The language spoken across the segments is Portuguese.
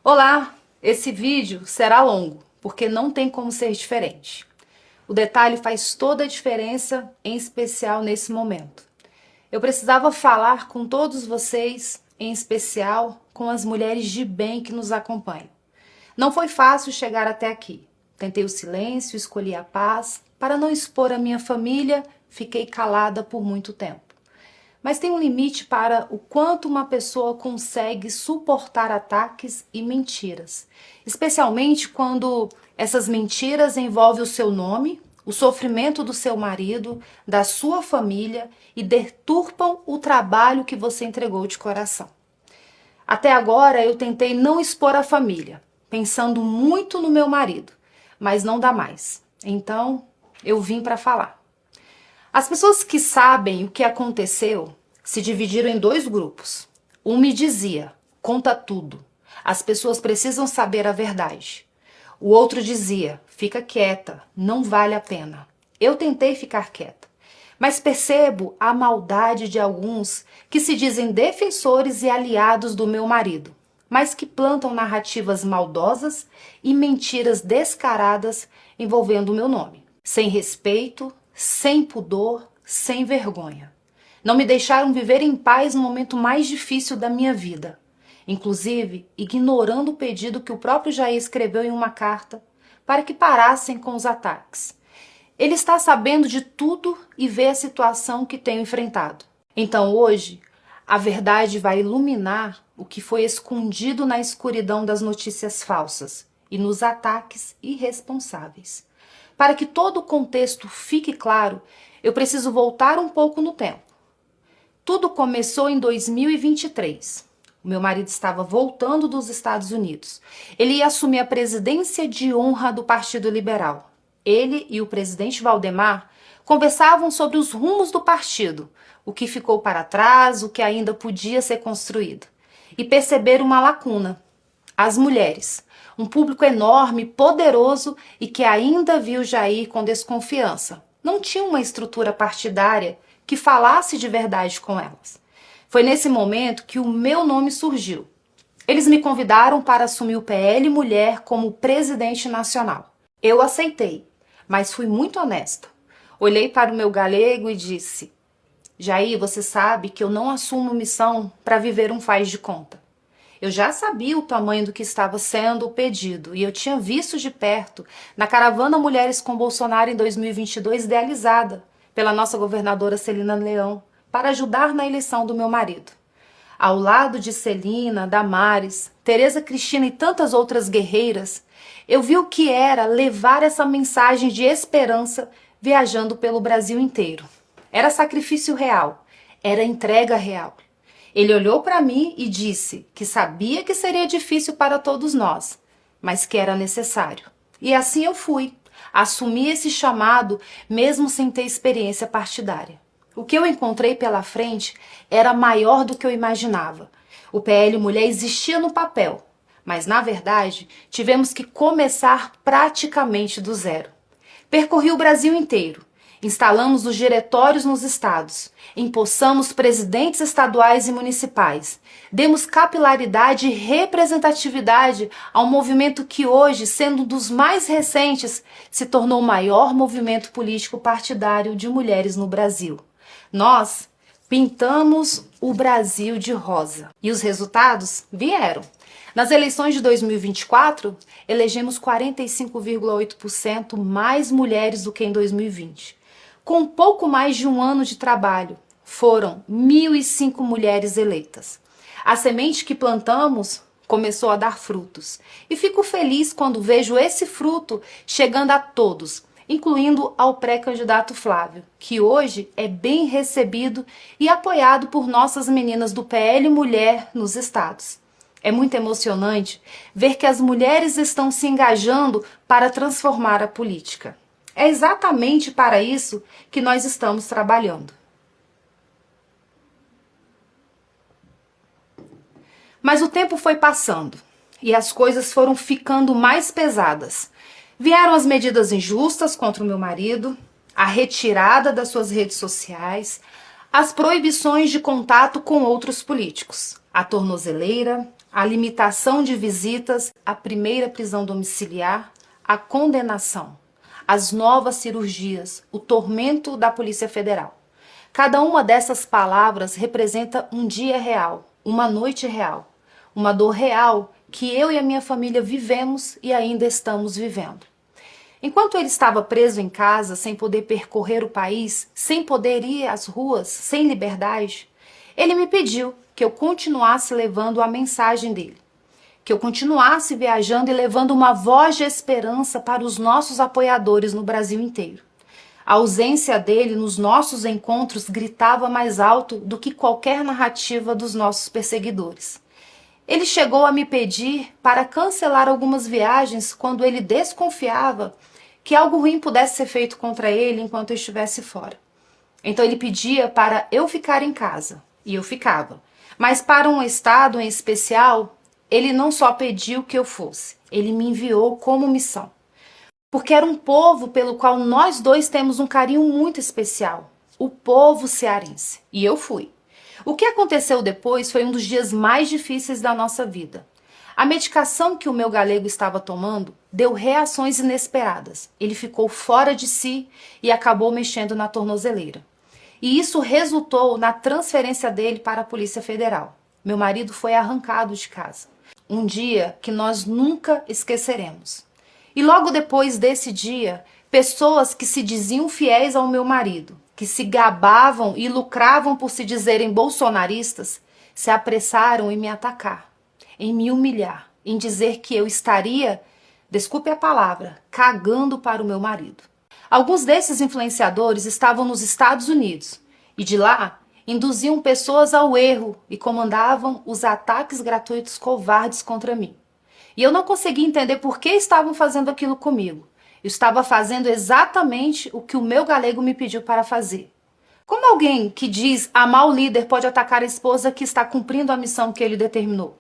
Olá, esse vídeo será longo, porque não tem como ser diferente. O detalhe faz toda a diferença, em especial nesse momento. Eu precisava falar com todos vocês, em especial com as mulheres de bem que nos acompanham. Não foi fácil chegar até aqui. Tentei o silêncio, escolhi a paz. Para não expor a minha família, fiquei calada por muito tempo. Mas tem um limite para o quanto uma pessoa consegue suportar ataques e mentiras, especialmente quando essas mentiras envolvem o seu nome, o sofrimento do seu marido, da sua família e deturpam o trabalho que você entregou de coração. Até agora eu tentei não expor a família, pensando muito no meu marido, mas não dá mais. Então eu vim para falar. As pessoas que sabem o que aconteceu se dividiram em dois grupos. Um me dizia, conta tudo. As pessoas precisam saber a verdade. O outro dizia, fica quieta, não vale a pena. Eu tentei ficar quieta, mas percebo a maldade de alguns que se dizem defensores e aliados do meu marido, mas que plantam narrativas maldosas e mentiras descaradas envolvendo o meu nome. Sem respeito, sem pudor, sem vergonha. Não me deixaram viver em paz no momento mais difícil da minha vida, inclusive ignorando o pedido que o próprio Jair escreveu em uma carta para que parassem com os ataques. Ele está sabendo de tudo e vê a situação que tenho enfrentado. Então hoje, a verdade vai iluminar o que foi escondido na escuridão das notícias falsas e nos ataques irresponsáveis. Para que todo o contexto fique claro, eu preciso voltar um pouco no tempo. Tudo começou em 2023. O meu marido estava voltando dos Estados Unidos. Ele ia assumir a presidência de honra do Partido Liberal. Ele e o presidente Valdemar conversavam sobre os rumos do partido, o que ficou para trás, o que ainda podia ser construído. E perceberam uma lacuna: as mulheres. Um público enorme, poderoso e que ainda viu Jair com desconfiança. Não tinha uma estrutura partidária que falasse de verdade com elas. Foi nesse momento que o meu nome surgiu. Eles me convidaram para assumir o PL Mulher como presidente nacional. Eu aceitei, mas fui muito honesta. Olhei para o meu galego e disse: Jair, você sabe que eu não assumo missão para viver um faz de conta. Eu já sabia o tamanho do que estava sendo o pedido e eu tinha visto de perto na caravana Mulheres com Bolsonaro em 2022 idealizada pela nossa governadora Celina Leão para ajudar na eleição do meu marido. Ao lado de Celina, Damares, Tereza Cristina e tantas outras guerreiras, eu vi o que era levar essa mensagem de esperança viajando pelo Brasil inteiro. Era sacrifício real, era entrega real. Ele olhou para mim e disse que sabia que seria difícil para todos nós, mas que era necessário. E assim eu fui, assumi esse chamado mesmo sem ter experiência partidária. O que eu encontrei pela frente era maior do que eu imaginava. O PL Mulher existia no papel, mas na verdade tivemos que começar praticamente do zero. Percorri o Brasil inteiro. Instalamos os diretórios nos estados, empossamos presidentes estaduais e municipais, demos capilaridade e representatividade ao movimento que hoje, sendo um dos mais recentes, se tornou o maior movimento político partidário de mulheres no Brasil. Nós pintamos o Brasil de rosa e os resultados vieram. Nas eleições de 2024, elegemos 45,8% mais mulheres do que em 2020. Com pouco mais de um ano de trabalho, foram 1.005 mulheres eleitas. A semente que plantamos começou a dar frutos. E fico feliz quando vejo esse fruto chegando a todos, incluindo ao pré-candidato Flávio, que hoje é bem recebido e apoiado por nossas meninas do PL Mulher nos estados. É muito emocionante ver que as mulheres estão se engajando para transformar a política. É exatamente para isso que nós estamos trabalhando. Mas o tempo foi passando e as coisas foram ficando mais pesadas. Vieram as medidas injustas contra o meu marido, a retirada das suas redes sociais, as proibições de contato com outros políticos, a tornozeleira, a limitação de visitas, a primeira prisão domiciliar, a condenação, as novas cirurgias, o tormento da Polícia Federal. Cada uma dessas palavras representa um dia real, uma noite real, uma dor real que eu e a minha família vivemos e ainda estamos vivendo. Enquanto ele estava preso em casa, sem poder percorrer o país, sem poder ir às ruas, sem liberdade, ele me pediu que eu continuasse levando a mensagem dele, que eu continuasse viajando e levando uma voz de esperança para os nossos apoiadores no Brasil inteiro. A ausência dele nos nossos encontros gritava mais alto do que qualquer narrativa dos nossos perseguidores. Ele chegou a me pedir para cancelar algumas viagens quando ele desconfiava que algo ruim pudesse ser feito contra ele enquanto eu estivesse fora. Então ele pedia para eu ficar em casa, e eu ficava. Mas para um estado em especial, ele não só pediu que eu fosse, ele me enviou como missão. Porque era um povo pelo qual nós dois temos um carinho muito especial, o povo cearense. E eu fui. O que aconteceu depois foi um dos dias mais difíceis da nossa vida. A medicação que o meu galego estava tomando deu reações inesperadas. Ele ficou fora de si e acabou mexendo na tornozeleira. E isso resultou na transferência dele para a Polícia Federal. Meu marido foi arrancado de casa. Um dia que nós nunca esqueceremos. E logo depois desse dia, pessoas que se diziam fiéis ao meu marido, que se gabavam e lucravam por se dizerem bolsonaristas, se apressaram em me atacar, em me humilhar, em dizer que eu estaria, desculpe a palavra, cagando para o meu marido. Alguns desses influenciadores estavam nos Estados Unidos e de lá induziam pessoas ao erro e comandavam os ataques gratuitos covardes contra mim. E eu não conseguia entender por que estavam fazendo aquilo comigo. Eu estava fazendo exatamente o que o meu galego me pediu para fazer. Como alguém que diz amar o líder pode atacar a esposa que está cumprindo a missão que ele determinou?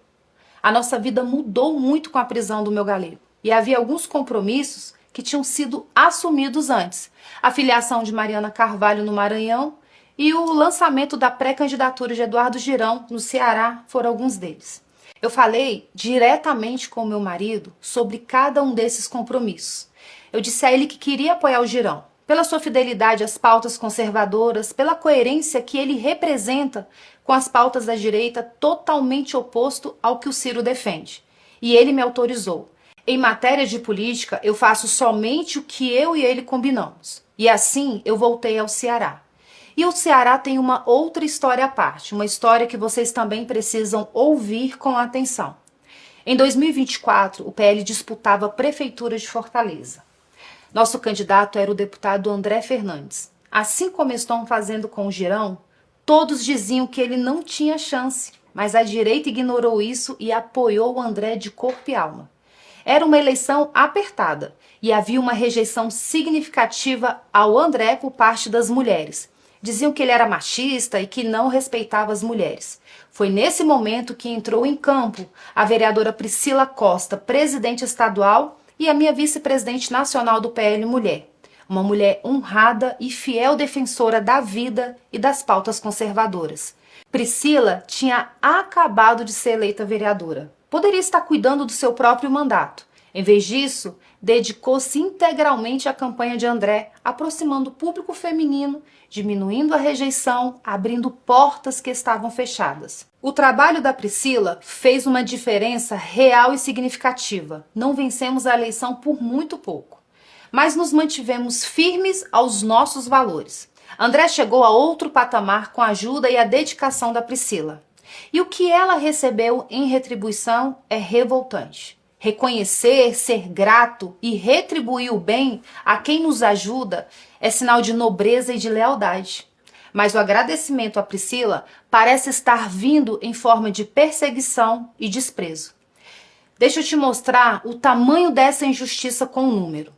A nossa vida mudou muito com a prisão do meu galego. E havia alguns compromissos que tinham sido assumidos antes. A filiação de Mariana Carvalho no Maranhão e o lançamento da pré-candidatura de Eduardo Girão no Ceará foram alguns deles. Eu falei diretamente com o meu marido sobre cada um desses compromissos. Eu disse a ele que queria apoiar o Girão, pela sua fidelidade às pautas conservadoras, pela coerência que ele representa com as pautas da direita, totalmente oposto ao que o Ciro defende. E ele me autorizou. Em matéria de política, eu faço somente o que eu e ele combinamos. E assim eu voltei ao Ceará. E o Ceará tem uma outra história à parte, uma história que vocês também precisam ouvir com atenção. Em 2024, o PL disputava a Prefeitura de Fortaleza. Nosso candidato era o deputado André Fernandes. Assim como estão fazendo com o Girão, todos diziam que ele não tinha chance, mas a direita ignorou isso e apoiou o André de corpo e alma. Era uma eleição apertada e havia uma rejeição significativa ao André por parte das mulheres. Diziam que ele era machista e que não respeitava as mulheres. Foi nesse momento que entrou em campo a vereadora Priscila Costa, presidente estadual, e a minha vice-presidente nacional do PL Mulher. Uma mulher honrada e fiel defensora da vida e das pautas conservadoras. Priscila tinha acabado de ser eleita vereadora. Poderia estar cuidando do seu próprio mandato. Em vez disso, dedicou-se integralmente à campanha de André, aproximando o público feminino, diminuindo a rejeição, abrindo portas que estavam fechadas. O trabalho da Priscila fez uma diferença real e significativa. Não vencemos a eleição por muito pouco, mas nos mantivemos firmes aos nossos valores. André chegou a outro patamar com a ajuda e a dedicação da Priscila. E o que ela recebeu em retribuição é revoltante. Reconhecer, ser grato e retribuir o bem a quem nos ajuda é sinal de nobreza e de lealdade. Mas o agradecimento a Priscila parece estar vindo em forma de perseguição e desprezo. Deixa eu te mostrar o tamanho dessa injustiça com o número.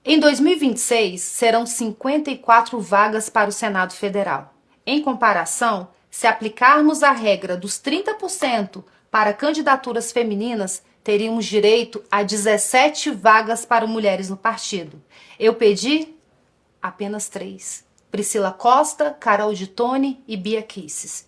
Em 2026, serão 54 vagas para o Senado Federal. Em comparação, se aplicarmos a regra dos 30% para candidaturas femininas, teríamos direito a 17 vagas para mulheres no partido. Eu pedi apenas 3. Priscila Costa, Carol de Tone e Bia Kisses.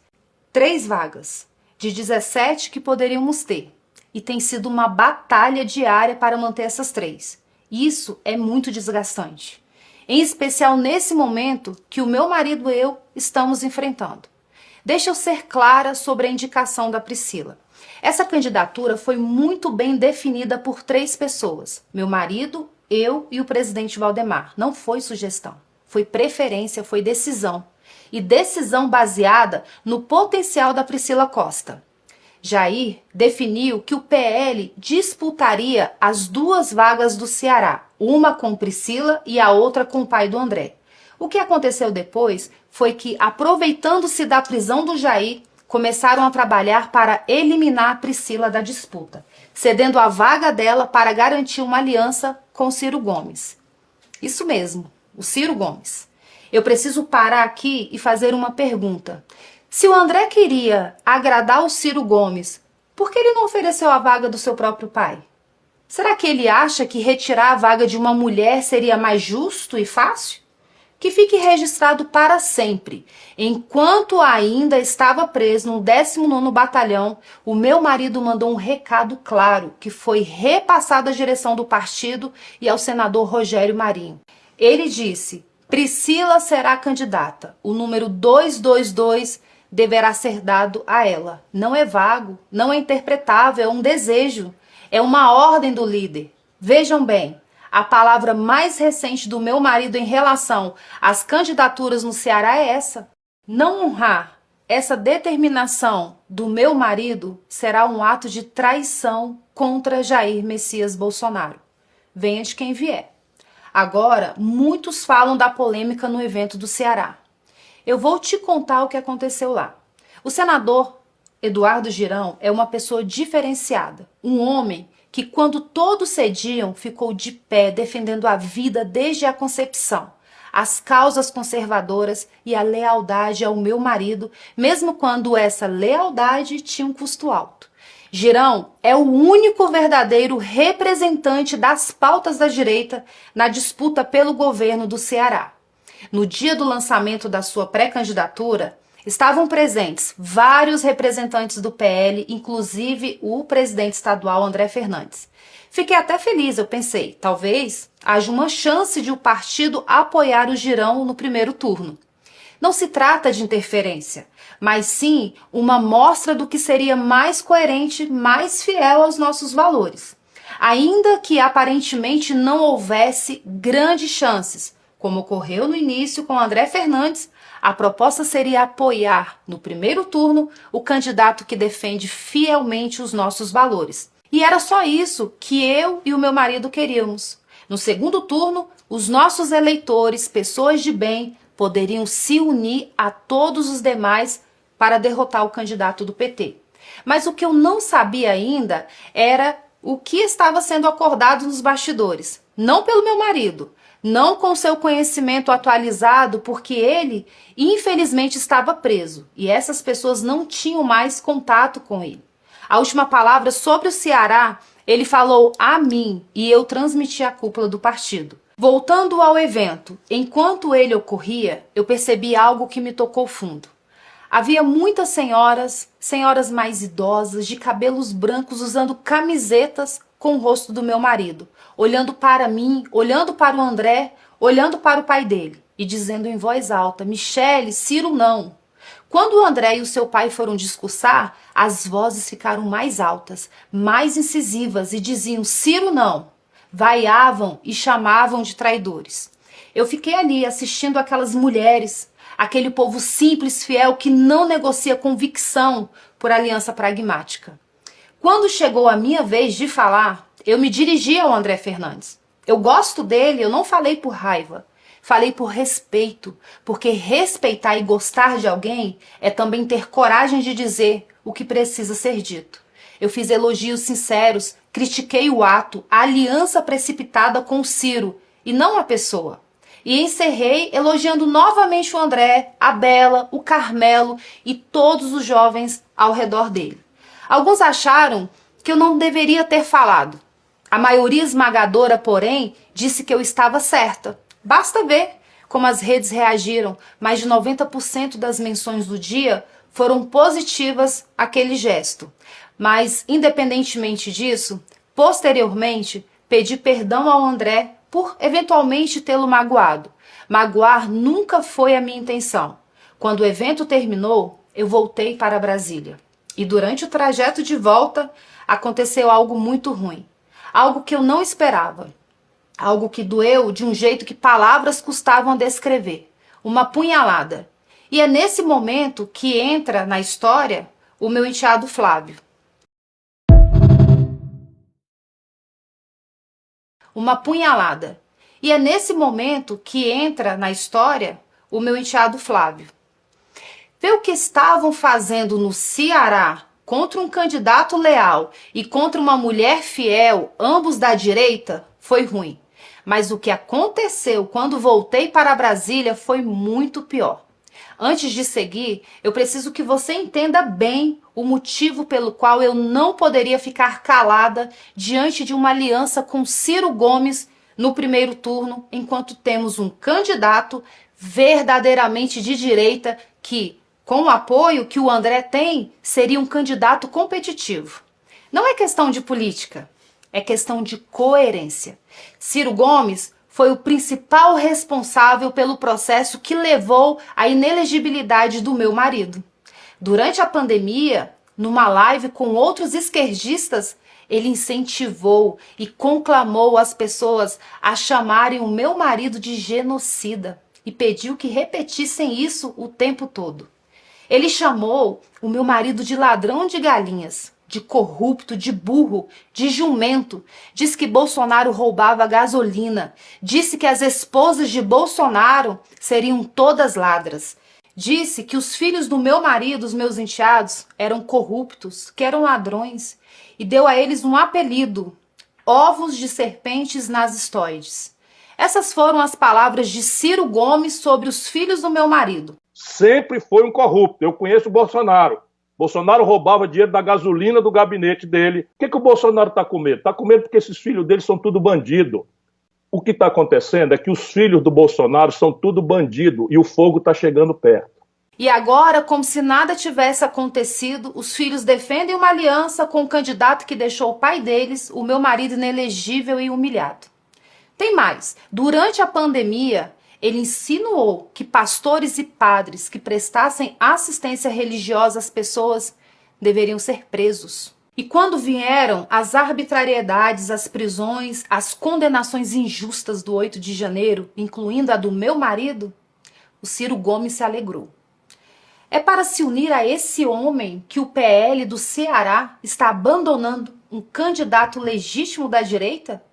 3 vagas. de 17 que poderíamos ter. E tem sido uma batalha diária para manter essas 3. Isso é muito desgastante. Em especial nesse momento que o meu marido e eu estamos enfrentando. Deixa eu ser clara sobre a indicação da Priscila. Essa candidatura foi muito bem definida por 3 pessoas. Meu marido, eu e o presidente Valdemar. Não foi sugestão. Foi preferência, foi decisão. E decisão baseada no potencial da Priscila Costa. Jair definiu que o PL disputaria as 2 vagas do Ceará, uma com Priscila e a outra com o pai do André. O que aconteceu depois foi que, aproveitando-se da prisão do Jair, começaram a trabalhar para eliminar a Priscila da disputa, cedendo a vaga dela para garantir uma aliança com Ciro Gomes. Isso mesmo, o Ciro Gomes. Eu preciso parar aqui e fazer uma pergunta. Se o André queria agradar o Ciro Gomes, por que ele não ofereceu a vaga do seu próprio pai? Será que ele acha que retirar a vaga de uma mulher seria mais justo e fácil? Que fique registrado para sempre. Enquanto ainda estava preso no 19º Batalhão, o meu marido mandou um recado claro que foi repassado à direção do partido e ao senador Rogério Marinho. Ele disse: Priscila será candidata. O número 222 deverá ser dado a ela. Não é vago, não é interpretável, é um desejo, é uma ordem do líder. Vejam bem, a palavra mais recente do meu marido em relação às candidaturas no Ceará é essa. Não honrar essa determinação do meu marido será um ato de traição contra Jair Messias Bolsonaro. Venha de quem vier. Agora, muitos falam da polêmica no evento do Ceará. Eu vou te contar o que aconteceu lá. O senador Eduardo Girão é uma pessoa diferenciada, um homem que, quando todos cediam, ficou de pé defendendo a vida desde a concepção, as causas conservadoras e a lealdade ao meu marido, mesmo quando essa lealdade tinha um custo alto. Girão é o único verdadeiro representante das pautas da direita na disputa pelo governo do Ceará. No dia do lançamento da sua pré-candidatura, estavam presentes vários representantes do PL, inclusive o presidente estadual André Fernandes. Fiquei até feliz, eu pensei, talvez haja uma chance de o partido apoiar o Girão no primeiro turno. Não se trata de interferência, mas sim uma mostra do que seria mais coerente, mais fiel aos nossos valores. Ainda que aparentemente não houvesse grandes chances, como ocorreu no início com André Fernandes, a proposta seria apoiar, no primeiro turno, o candidato que defende fielmente os nossos valores. E era só isso que eu e o meu marido queríamos. No segundo turno, os nossos eleitores, pessoas de bem, poderiam se unir a todos os demais para derrotar o candidato do PT. Mas o que eu não sabia ainda era o que estava sendo acordado nos bastidores. Não pelo meu marido, não com seu conhecimento atualizado, porque ele, infelizmente, estava preso e essas pessoas não tinham mais contato com ele. A última palavra sobre o Ceará, ele falou a mim e eu transmiti à cúpula do partido. Voltando ao evento, enquanto ele ocorria, eu percebi algo que me tocou fundo. Havia muitas senhoras mais idosas, de cabelos brancos, usando camisetas com o rosto do meu marido, olhando para mim, olhando para o André, olhando para o pai dele e dizendo em voz alta: Michele, Ciro não. Quando o André e o seu pai foram discursar, as vozes ficaram mais altas, mais incisivas e diziam: Ciro não. Vaiavam e chamavam de traidores. Eu fiquei ali assistindo aquelas mulheres, aquele povo simples, fiel, que não negocia convicção por aliança pragmática. Quando chegou a minha vez de falar, eu me dirigi ao André Fernandes. Eu gosto dele, eu não falei por raiva. Falei por respeito, porque respeitar e gostar de alguém é também ter coragem de dizer o que precisa ser dito. Eu fiz elogios sinceros, critiquei o ato, a aliança precipitada com o Ciro, e não a pessoa. E encerrei elogiando novamente o André, a Bela, o Carmelo e todos os jovens ao redor dele. Alguns acharam que eu não deveria ter falado. A maioria esmagadora, porém, disse que eu estava certa. Basta ver como as redes reagiram. Mais de 90% das menções do dia foram positivas àquele gesto. Mas, independentemente disso, posteriormente, pedi perdão ao André por eventualmente tê-lo magoado. Magoar nunca foi a minha intenção. Quando o evento terminou, eu voltei para Brasília. E durante o trajeto de volta, aconteceu algo muito ruim. Algo que eu não esperava. Algo que doeu de um jeito que palavras custavam a descrever. Uma punhalada. E é nesse momento que entra na história o meu enteado Flávio. Uma punhalada. E é nesse momento que entra na história o meu enteado Flávio. Ver o que estavam fazendo no Ceará contra um candidato leal e contra uma mulher fiel, ambos da direita, foi ruim. Mas o que aconteceu quando voltei para Brasília foi muito pior. Antes de seguir, eu preciso que você entenda bem o motivo pelo qual eu não poderia ficar calada diante de uma aliança com Ciro Gomes no primeiro turno, enquanto temos um candidato verdadeiramente de direita que, com o apoio que o André tem, seria um candidato competitivo. Não é questão de política, é questão de coerência. Ciro Gomes foi o principal responsável pelo processo que levou à inelegibilidade do meu marido. Durante a pandemia, numa live com outros esquerdistas, ele incentivou e conclamou as pessoas a chamarem o meu marido de genocida e pediu que repetissem isso o tempo todo. Ele chamou o meu marido de ladrão de galinhas, de corrupto, de burro, de jumento. Diz que Bolsonaro roubava gasolina. Disse que as esposas de Bolsonaro seriam todas ladras. Disse que os filhos do meu marido, os meus enteados, eram corruptos, que eram ladrões. E deu a eles um apelido: ovos de serpentes nazistoides. Essas foram as palavras de Ciro Gomes sobre os filhos do meu marido. Sempre foi um corrupto. Eu conheço o Bolsonaro. Bolsonaro roubava dinheiro da gasolina do gabinete dele. O que o Bolsonaro está com medo? Está com medo porque esses filhos dele são tudo bandido. O que está acontecendo é que os filhos do Bolsonaro são tudo bandido e o fogo está chegando perto. E agora, como se nada tivesse acontecido, os filhos defendem uma aliança com o candidato que deixou o pai deles, o meu marido, inelegível e humilhado. Tem mais. Durante a pandemia, ele insinuou que pastores e padres que prestassem assistência religiosa às pessoas deveriam ser presos. E quando vieram as arbitrariedades, as prisões, as condenações injustas do 8 de janeiro, incluindo a do meu marido, o Ciro Gomes se alegrou. É para se unir a esse homem que o PL do Ceará está abandonando um candidato legítimo da direita?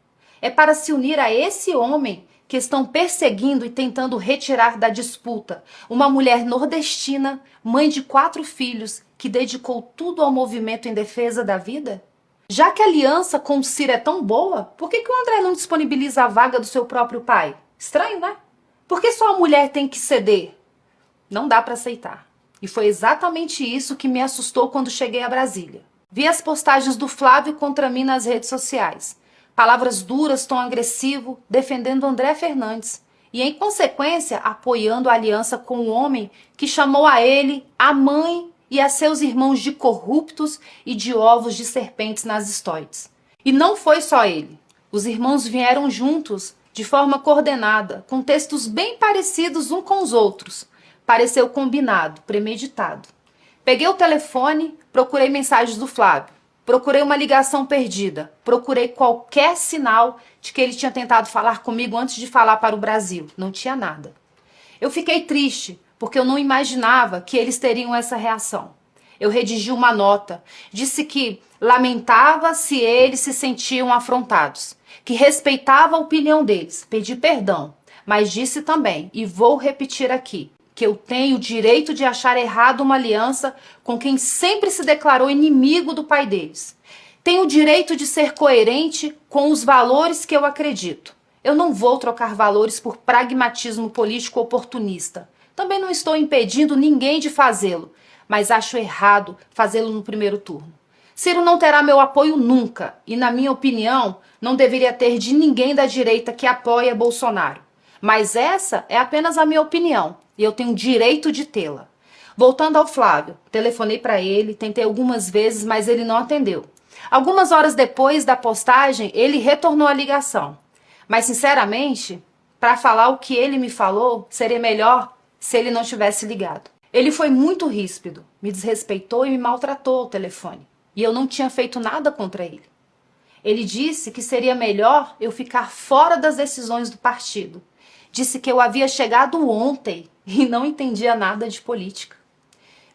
É para se unir a esse homem que estão perseguindo e tentando retirar da disputa uma mulher nordestina, mãe de 4 filhos, que dedicou tudo ao movimento em defesa da vida? Já que a aliança com o Ciro é tão boa, por que o André não disponibiliza a vaga do seu próprio pai? Estranho, né? Por que só a mulher tem que ceder? Não dá para aceitar. E foi exatamente isso que me assustou quando cheguei a Brasília. Vi as postagens do Flávio contra mim nas redes sociais. Palavras duras, tom agressivo, defendendo André Fernandes. E, em consequência, apoiando a aliança com o homem que chamou a ele, a mãe e a seus irmãos de corruptos e de ovos de serpentes nazistoides. E não foi só ele. Os irmãos vieram juntos, de forma coordenada, com textos bem parecidos uns com os outros. Pareceu combinado, premeditado. Peguei o telefone, procurei mensagens do Flávio. Procurei uma ligação perdida. Procurei qualquer sinal de que ele tinha tentado falar comigo antes de falar para o Brasil. Não tinha nada. Eu fiquei triste, porque eu não imaginava que eles teriam essa reação. Eu redigi uma nota. Disse que lamentava se eles se sentiam afrontados, que respeitava a opinião deles. Pedi perdão, mas disse também, e vou repetir aqui, que eu tenho o direito de achar errado uma aliança com quem sempre se declarou inimigo do pai deles. Tenho o direito de ser coerente com os valores que eu acredito. Eu não vou trocar valores por pragmatismo político oportunista. Também não estou impedindo ninguém de fazê-lo, mas acho errado fazê-lo no primeiro turno. Ciro não terá meu apoio nunca e, na minha opinião, não deveria ter de ninguém da direita que apoia Bolsonaro. Mas essa é apenas a minha opinião. E eu tenho direito de tê-la. Voltando ao Flávio, telefonei para ele, tentei algumas vezes, mas ele não atendeu. Algumas horas depois da postagem, ele retornou a ligação. Mas, sinceramente, para falar o que ele me falou, seria melhor se ele não tivesse ligado. Ele foi muito ríspido, me desrespeitou e me maltratou ao telefone. E eu não tinha feito nada contra ele. Ele disse que seria melhor eu ficar fora das decisões do partido. Disse que eu havia chegado ontem e não entendia nada de política.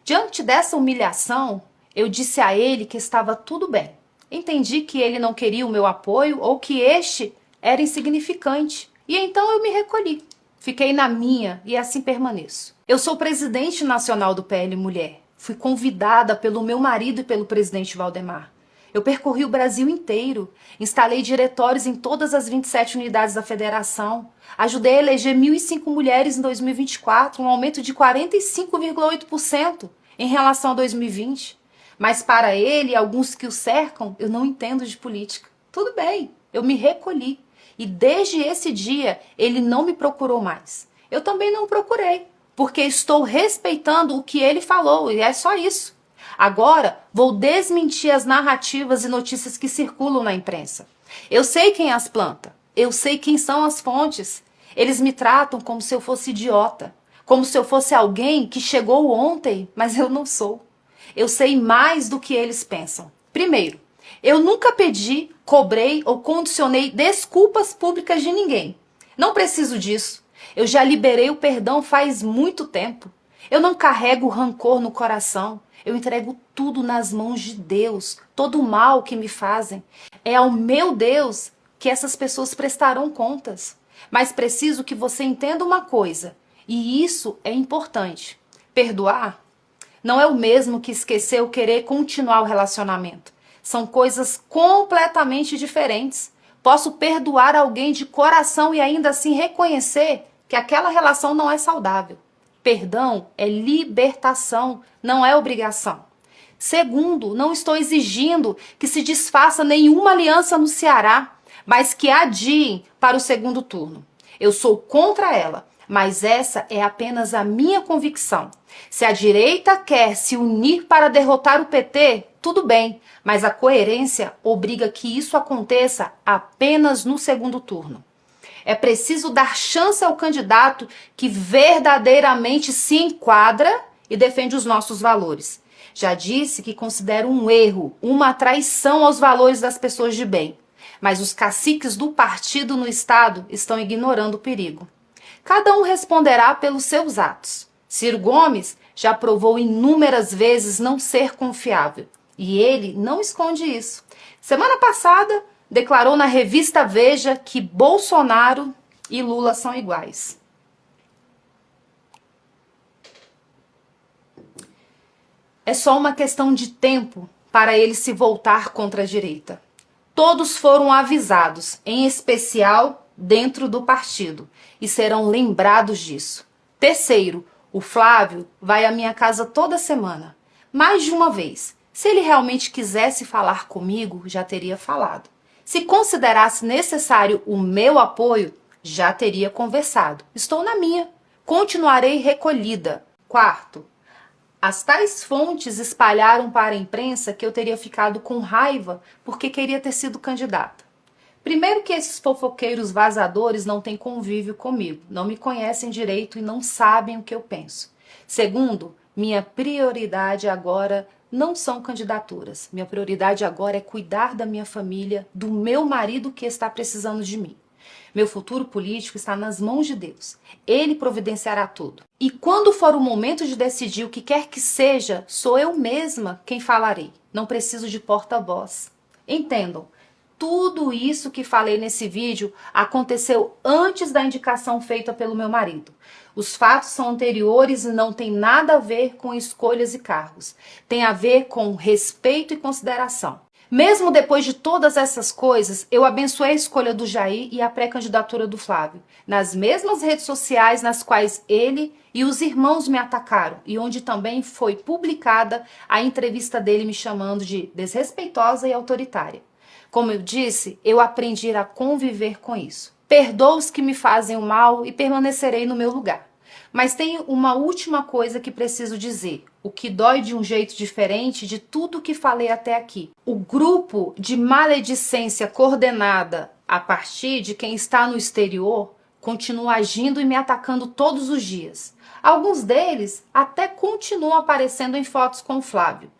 Diante dessa humilhação, eu disse a ele que estava tudo bem. Entendi que ele não queria o meu apoio ou que este era insignificante. E então eu me recolhi. Fiquei na minha e assim permaneço. Eu sou presidente nacional do PL Mulher. Fui convidada pelo meu marido e pelo presidente Valdemar. Eu percorri o Brasil inteiro, instalei diretórios em todas as 27 unidades da federação, ajudei a eleger 1.005 mulheres em 2024, um aumento de 45,8% em relação a 2020. Mas para ele e alguns que o cercam, eu não entendo de política. Tudo bem, eu me recolhi. E desde esse dia, ele não me procurou mais. Eu também não procurei, porque estou respeitando o que ele falou, e é só isso. Agora, vou desmentir as narrativas e notícias que circulam na imprensa. Eu sei quem as planta, eu sei quem são as fontes. Eles me tratam como se eu fosse idiota, como se eu fosse alguém que chegou ontem, mas eu não sou. Eu sei mais do que eles pensam. Primeiro, eu nunca pedi, cobrei ou condicionei desculpas públicas de ninguém. Não preciso disso. Eu já liberei o perdão faz muito tempo. Eu não carrego rancor no coração. Eu entrego tudo nas mãos de Deus. Todo o mal que me fazem. É ao meu Deus que essas pessoas prestarão contas. Mas preciso que você entenda uma coisa. E isso é importante. Perdoar não é o mesmo que esquecer ou querer continuar o relacionamento. São coisas completamente diferentes. Posso perdoar alguém de coração e ainda assim reconhecer que aquela relação não é saudável. Perdão é libertação, não é obrigação. Segundo, não estou exigindo que se desfaça nenhuma aliança no Ceará, mas que adiem para o segundo turno. Eu sou contra ela, mas essa é apenas a minha convicção. Se a direita quer se unir para derrotar o PT, tudo bem, mas a coerência obriga que isso aconteça apenas no segundo turno. É preciso dar chance ao candidato que verdadeiramente se enquadra e defende os nossos valores. Já disse que considero um erro, uma traição aos valores das pessoas de bem. Mas os caciques do partido no estado estão ignorando o perigo. Cada um responderá pelos seus atos. Ciro Gomes já provou inúmeras vezes não ser confiável. E ele não esconde isso. Semana passada, declarou na revista Veja que Bolsonaro e Lula são iguais. É só uma questão de tempo para ele se voltar contra a direita. Todos foram avisados, em especial dentro do partido, e serão lembrados disso. Terceiro, o Flávio vai à minha casa toda semana, mais de uma vez. Se ele realmente quisesse falar comigo, já teria falado. Se considerasse necessário o meu apoio, já teria conversado. Estou na minha. Continuarei recolhida. Quarto, as tais fontes espalharam para a imprensa que eu teria ficado com raiva porque queria ter sido candidata. Primeiro que esses fofoqueiros vazadores não têm convívio comigo, não me conhecem direito e não sabem o que eu penso. Segundo, minha prioridade agora não são candidaturas. Minha prioridade agora é cuidar da minha família, do meu marido que está precisando de mim. Meu futuro político está nas mãos de Deus. Ele providenciará tudo. E quando for o momento de decidir o que quer que seja, sou eu mesma quem falarei. Não preciso de porta-voz. Entendam, tudo isso que falei nesse vídeo aconteceu antes da indicação feita pelo meu marido. Os fatos são anteriores e não tem nada a ver com escolhas e cargos. Tem a ver com respeito e consideração. Mesmo depois de todas essas coisas, eu abençoei a escolha do Jair e a pré-candidatura do Flávio, nas mesmas redes sociais nas quais ele e os irmãos me atacaram e onde também foi publicada a entrevista dele me chamando de desrespeitosa e autoritária. Como eu disse, eu aprendi a conviver com isso. Perdoo os que me fazem o mal e permanecerei no meu lugar. Mas tem uma última coisa que preciso dizer, o que dói de um jeito diferente de tudo que falei até aqui. O grupo de maledicência coordenada a partir de quem está no exterior continua agindo e me atacando todos os dias. Alguns deles até continuam aparecendo em fotos com o Flávio.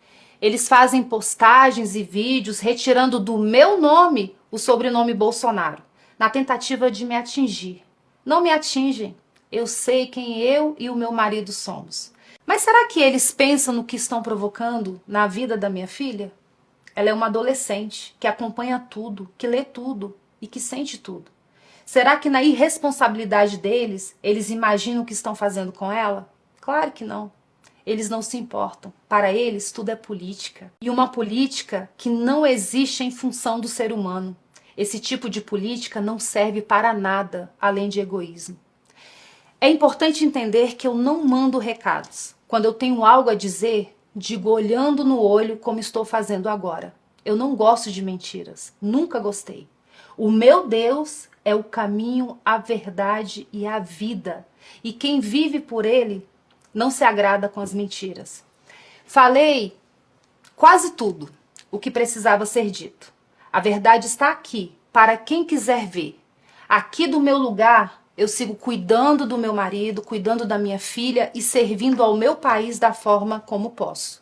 Eles fazem postagens e vídeos retirando do meu nome o sobrenome Bolsonaro, na tentativa de me atingir. Não me atingem. Eu sei quem eu e o meu marido somos. Mas será que eles pensam no que estão provocando na vida da minha filha? Ela é uma adolescente que acompanha tudo, que lê tudo e que sente tudo. Será que na irresponsabilidade deles, eles imaginam o que estão fazendo com ela? Claro que não. Eles não se importam. Para eles, tudo é política. E uma política que não existe em função do ser humano. Esse tipo de política não serve para nada além de egoísmo. É importante entender que eu não mando recados. Quando eu tenho algo a dizer, digo olhando no olho como estou fazendo agora. Eu não gosto de mentiras. Nunca gostei. O meu Deus é o caminho, a verdade e a vida. E quem vive por ele não se agrada com as mentiras. Falei quase tudo o que precisava ser dito. A verdade está aqui, para quem quiser ver. Aqui do meu lugar, eu sigo cuidando do meu marido, cuidando da minha filha e servindo ao meu país da forma como posso.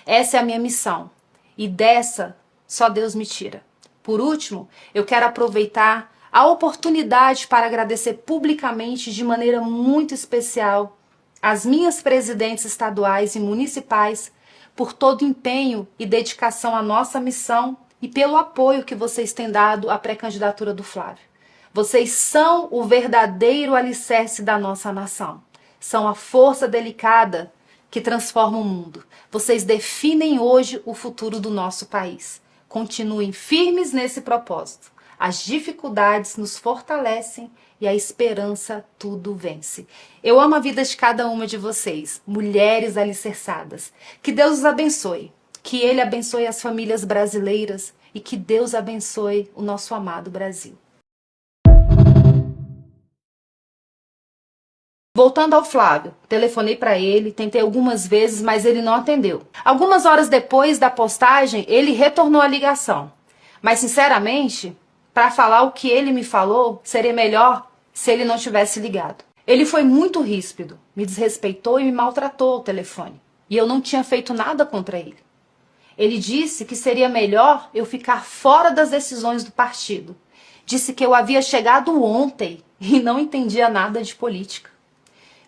Essa é a minha missão. E dessa, só Deus me tira. Por último, eu quero aproveitar a oportunidade para agradecer publicamente, de maneira muito especial, as minhas presidentes estaduais e municipais por todo o empenho e dedicação à nossa missão e pelo apoio que vocês têm dado à pré-candidatura do Flávio. Vocês são o verdadeiro alicerce da nossa nação. São a força delicada que transforma o mundo. Vocês definem hoje o futuro do nosso país. Continuem firmes nesse propósito. As dificuldades nos fortalecem e a esperança tudo vence. Eu amo a vida de cada uma de vocês, mulheres alicerçadas. Que Deus os abençoe. Que Ele abençoe as famílias brasileiras e que Deus abençoe o nosso amado Brasil. Voltando ao Flávio, telefonei para ele, tentei algumas vezes, mas ele não atendeu. Algumas horas depois da postagem, ele retornou a ligação. Mas, sinceramente, para falar o que ele me falou, seria melhor se ele não tivesse ligado. Ele foi muito ríspido, me desrespeitou e me maltratou ao telefone. E eu não tinha feito nada contra ele. Ele disse que seria melhor eu ficar fora das decisões do partido. Disse que eu havia chegado ontem e não entendia nada de política.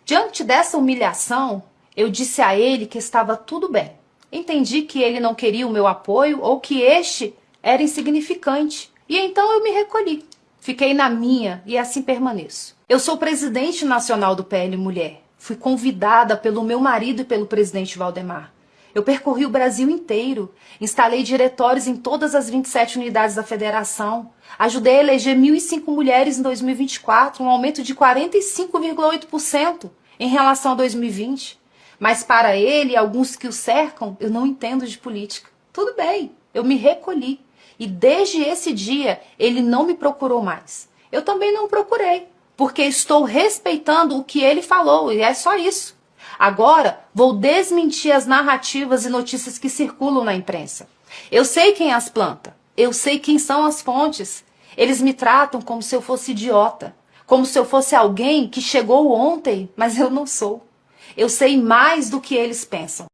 Diante dessa humilhação, eu disse a ele que estava tudo bem. Entendi que ele não queria o meu apoio ou que este era insignificante. E então eu me recolhi. Fiquei na minha e assim permaneço. Eu sou presidente nacional do PL Mulher. Fui convidada pelo meu marido e pelo presidente Valdemar. Eu percorri o Brasil inteiro, instalei diretórios em todas as 27 unidades da federação, ajudei a eleger 1.005 mulheres em 2024, um aumento de 45,8% em relação a 2020. Mas para ele e alguns que o cercam, eu não entendo de política. Tudo bem, eu me recolhi. E desde esse dia, ele não me procurou mais. Eu também não o procurei, porque estou respeitando o que ele falou, e é só isso. Agora, vou desmentir as narrativas e notícias que circulam na imprensa. Eu sei quem as planta, eu sei quem são as fontes. Eles me tratam como se eu fosse idiota, como se eu fosse alguém que chegou ontem, mas eu não sou. Eu sei mais do que eles pensam.